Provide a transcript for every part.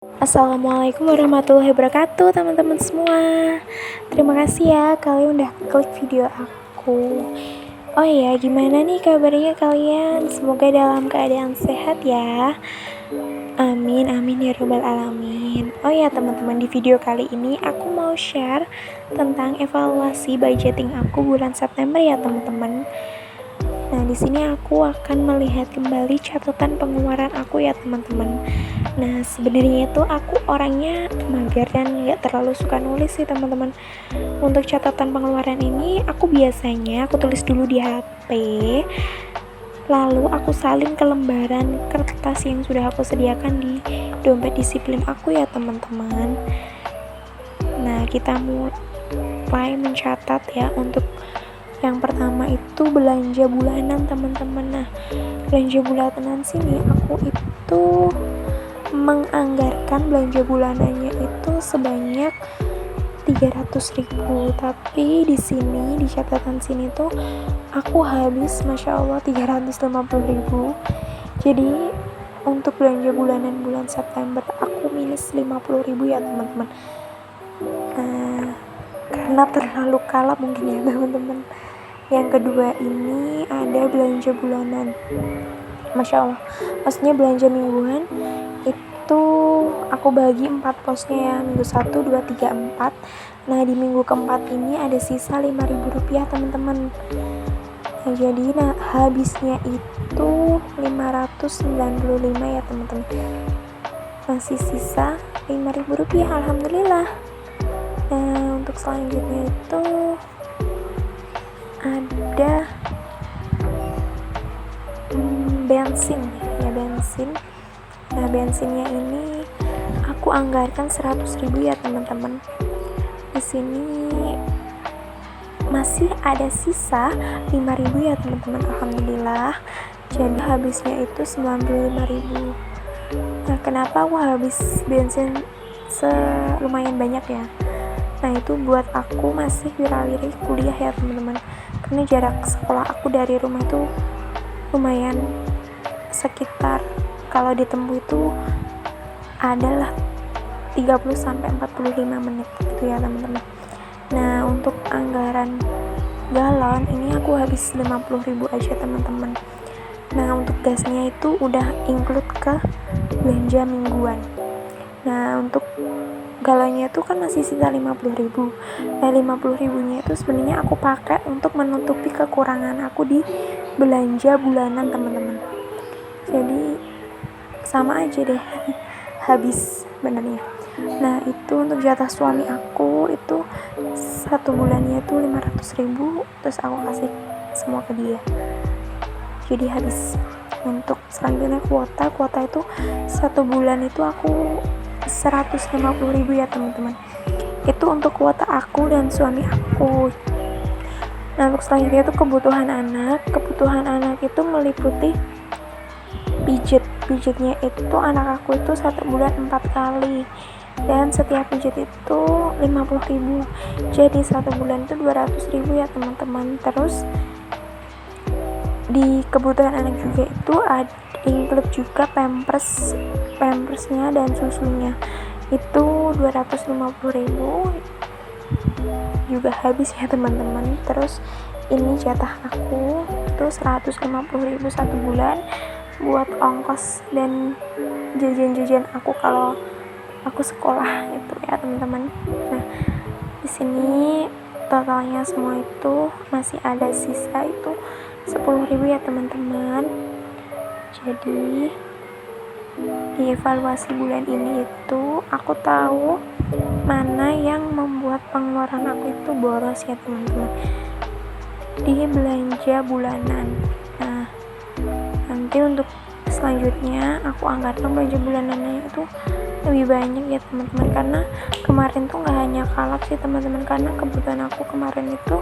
Assalamualaikum warahmatullahi wabarakatuh teman-teman semua. Terima kasih ya kalian udah klik video aku. Oh ya, gimana nih kabarnya kalian? Semoga dalam keadaan sehat ya. Amin amin ya rabbal alamin. Oh ya teman-teman, di video kali ini aku mau share tentang evaluasi budgeting aku bulan September ya teman-teman. Nah, di sini aku akan melihat kembali catatan pengeluaran aku ya teman-teman. Nah, sebenarnya itu aku orangnya mager dan nggak terlalu suka nulis sih teman-teman. Untuk catatan pengeluaran ini aku biasanya tulis dulu di HP, lalu aku salin ke lembaran kertas yang sudah aku sediakan di dompet disiplin aku ya teman-teman. Nah, kita mulai mencatat ya. Untuk yang pertama itu belanja bulanan teman-teman. Nah, belanja bulanan sini aku itu menganggarkan belanja bulanannya itu sebanyak 300.000, tapi di sini di catatan sini tuh aku habis Masya Allah 350.000. Jadi untuk belanja bulanan bulan September aku minus 50.000 ya teman-teman. Karena terlalu kalap mungkin ya teman-teman. Yang kedua ini ada belanja bulanan, Masya Allah, maksudnya belanja mingguan itu aku bagi 4 posnya ya, minggu 1, 2, 3, 4. Nah, di minggu keempat ini ada sisa 5.000 rupiah teman-teman. Nah, jadi habisnya itu 595 ya teman-teman. Masih sisa 5.000 rupiah, alhamdulillah. Nah, untuk selanjutnya itu ada bensin. Nah, bensinnya ini aku anggarkan 100.000 ya teman-teman. Di sini masih ada sisa 5.000 ya teman-teman, alhamdulillah. Jadi habisnya itu 95.000. Nah, kenapa aku habis bensin lumayan banyak ya? Nah, itu buat aku masih wirawiri kuliah ya teman-teman. Karena jarak sekolah aku dari rumah itu lumayan, sekitar kalau ditempuh itu adalah 30-45 menit gitu ya teman-teman. Nah, untuk anggaran galon ini aku habis 50.000 aja teman-teman. Nah, untuk gasnya itu udah include ke belanja mingguan. Nah, untuk galonnya itu kan masih sisa 50.000. Nah, 50.000 nya itu sebenarnya aku pakai untuk menutupi kekurangan aku di belanja bulanan teman-teman. Jadi sama aja deh habis benernya. Nah, itu untuk jatah suami aku itu satu bulannya itu 500.000, terus aku kasih semua ke dia, jadi habis. Untuk selanjutnya kuota itu satu bulan itu aku 150.000 ya teman-teman. Itu untuk kuota aku dan suami aku. Nah, untuk selanjutnya itu kebutuhan anak itu meliputi pijitnya itu anak aku itu satu bulan 4 kali, dan setiap pijit itu 50.000. Jadi satu bulan itu 200.000 ya teman-teman. Terus di kebutuhan anak juga itu ada include juga pampersnya dan susunya itu 250.000 juga habis ya teman-teman. Terus ini jatah aku itu 150.000 satu bulan buat ongkos dan jajan-jajan aku kalau aku sekolah itu ya teman-teman. Nah, di sini totalnya semua itu masih ada sisa itu 10.000 ya teman-teman. Jadi di evaluasi bulan ini itu aku tahu mana yang membuat pengeluaran aku itu boros ya teman-teman di belanja bulanan. Nah, nanti untuk selanjutnya aku anggarkan belanja bulanannya itu lebih banyak ya teman-teman, karena kemarin tuh gak hanya kalap sih teman-teman, karena kebutuhan aku kemarin itu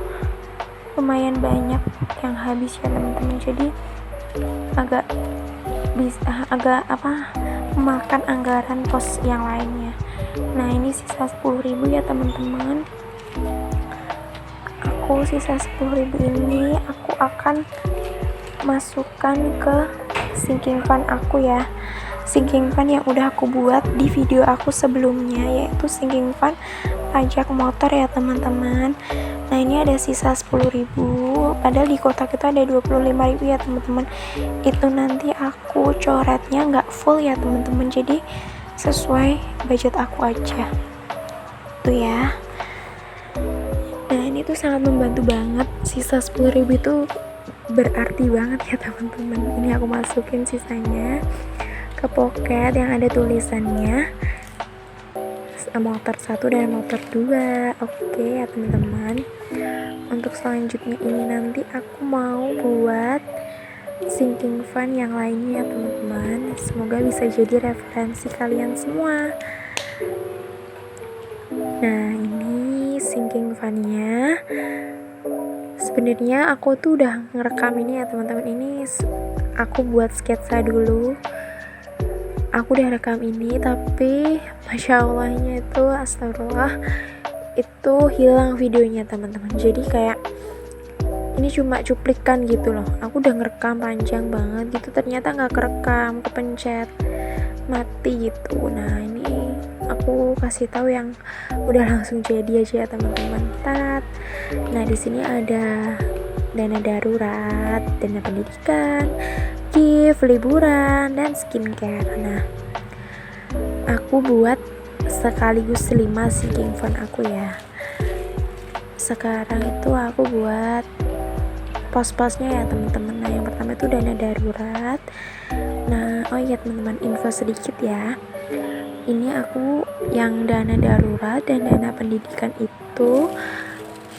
lumayan banyak yang habis ya teman-teman. Jadi agak memakan anggaran pos yang lainnya. Nah, ini sisa 10.000 ya teman-teman. Aku sisa 10.000 ini aku akan masukkan ke sinking fund aku ya. sinking fan yang udah aku buat di video aku sebelumnya, yaitu sinking fan pajak motor ya teman-teman. Nah ini ada sisa 10.000, padahal di kotak itu ada 25.000 ya teman-teman. Itu nanti aku coretnya nggak full ya teman-teman, jadi sesuai budget aku aja tuh ya. Nah ini tuh sangat membantu banget, sisa 10.000 itu berarti banget ya teman-teman. Ini aku masukin sisanya ke pocket yang ada tulisannya motor 1 dan motor 2. Oke ya teman-teman. Untuk selanjutnya ini nanti aku mau buat sinking fan yang lainnya ya teman-teman. Semoga bisa jadi referensi kalian semua. Nah ini sinking fan-nya. Sebenarnya aku tuh udah ngerekam ini ya teman-teman. Ini aku buat sketsa dulu. Aku udah rekam ini, tapi masya Allahnya itu, astagfirullah, itu hilang videonya teman-teman. Jadi kayak ini cuma cuplikan gitu loh. Aku udah ngerekam panjang banget gitu, ternyata nggak kerekam, kepencet, mati gitu. Nah ini aku kasih tahu yang udah langsung jadi aja ya teman-teman. Nah di sini ada dana darurat, dana pendidikan, gift, liburan, dan skincare. Nah aku buat sekaligus 5 sinking fund aku ya. Sekarang itu aku buat pos-posnya ya teman-teman. Nah yang pertama itu dana darurat. Nah oh iya teman-teman, info sedikit ya, ini aku yang dana darurat dan dana pendidikan itu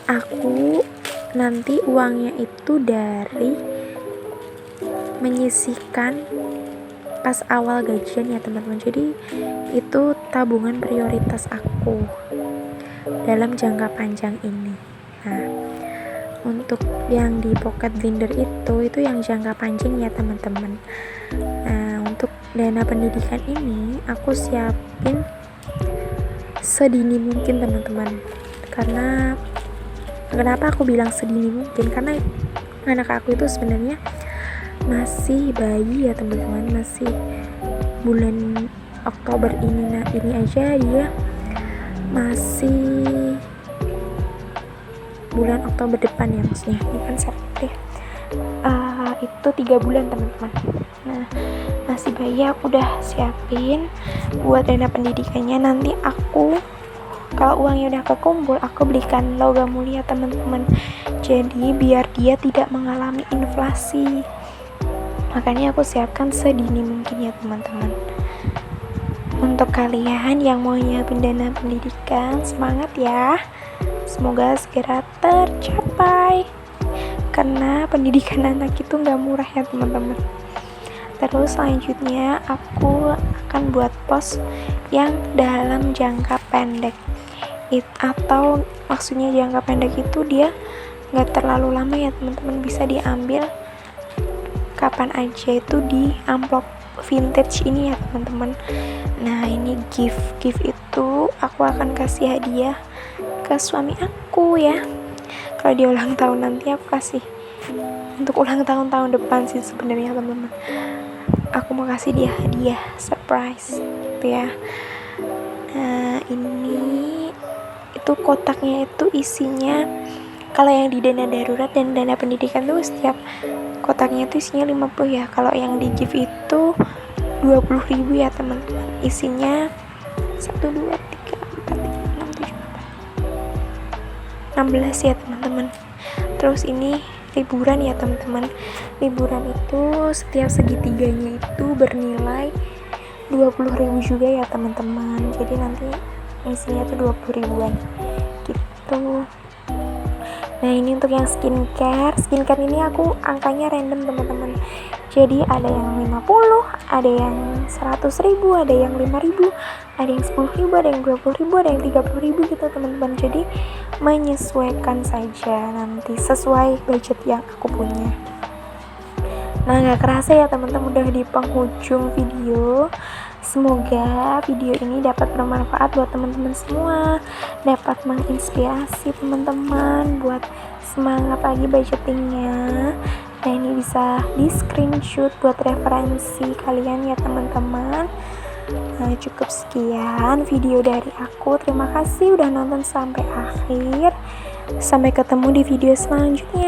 aku nanti uangnya itu dari menyisihkan pas awal gajian ya teman-teman. Jadi itu tabungan prioritas aku dalam jangka panjang ini. Nah untuk yang di pocket binder itu yang jangka panjang ya teman-teman. Nah untuk dana pendidikan ini aku siapin sedini mungkin teman-teman. Karena kenapa aku bilang sedini mungkin, karena anak aku itu sebenarnya masih bayi ya teman-teman, masih bulan Oktober ini. Nah ini aja dia masih bulan Oktober depan ya, maksudnya ini kan September itu 3 bulan teman-teman. Nah masih bayi, aku udah siapin buat dana pendidikannya. Nanti aku kalau uangnya udah kekumpul, aku belikan logam mulia teman-teman. Jadi biar dia tidak mengalami inflasi, makanya aku siapkan sedini mungkin ya teman-teman. Untuk kalian yang mau nyiapin dana pendidikan, semangat ya, semoga segera tercapai, karena pendidikan anak itu gak murah ya teman-teman. Terus selanjutnya aku akan buat pos yang dalam jangka pendek, atau maksudnya jangka pendek itu dia gak terlalu lama ya teman-teman, bisa diambil kapan aja, itu di amplop vintage ini ya teman-teman. Nah ini gift itu aku akan kasih hadiah ke suami aku ya. Kalau dia ulang tahun nanti aku kasih untuk ulang tahun depan sih sebenarnya teman-teman. Aku mau kasih dia hadiah surprise gitu ya. Nah ini itu kotaknya itu isinya, kalau yang di dana darurat dan dana pendidikan tuh setiap kotaknya itu isinya 50 ya. Kalau yang di gift itu 20.000 ya teman-teman. Isinya 1, 2, 3, 4, 5, 6, 7, 16 ya teman-teman. Terus ini liburan ya teman-teman. Liburan itu setiap segitiganya itu bernilai 20.000 juga ya teman-teman. Jadi nanti isinya tuh 20 ribuan gitu. Nah ini untuk yang skincare ini aku angkanya random teman-teman. Jadi ada yang 50, ada yang 100.000, ada yang 5.000, ada yang 10.000, ada yang 20.000, ada yang 30.000 gitu teman-teman. Jadi menyesuaikan saja nanti sesuai budget yang aku punya. Nah gak kerasa ya teman-teman, udah di penghujung video. Semoga video ini dapat bermanfaat buat teman-teman semua, dapat menginspirasi teman-teman buat semangat lagi budgetingnya. Nah, ini bisa di screenshot buat referensi kalian ya teman-teman. Nah, cukup sekian video dari aku. Terima kasih udah nonton sampai akhir. Sampai ketemu di video selanjutnya.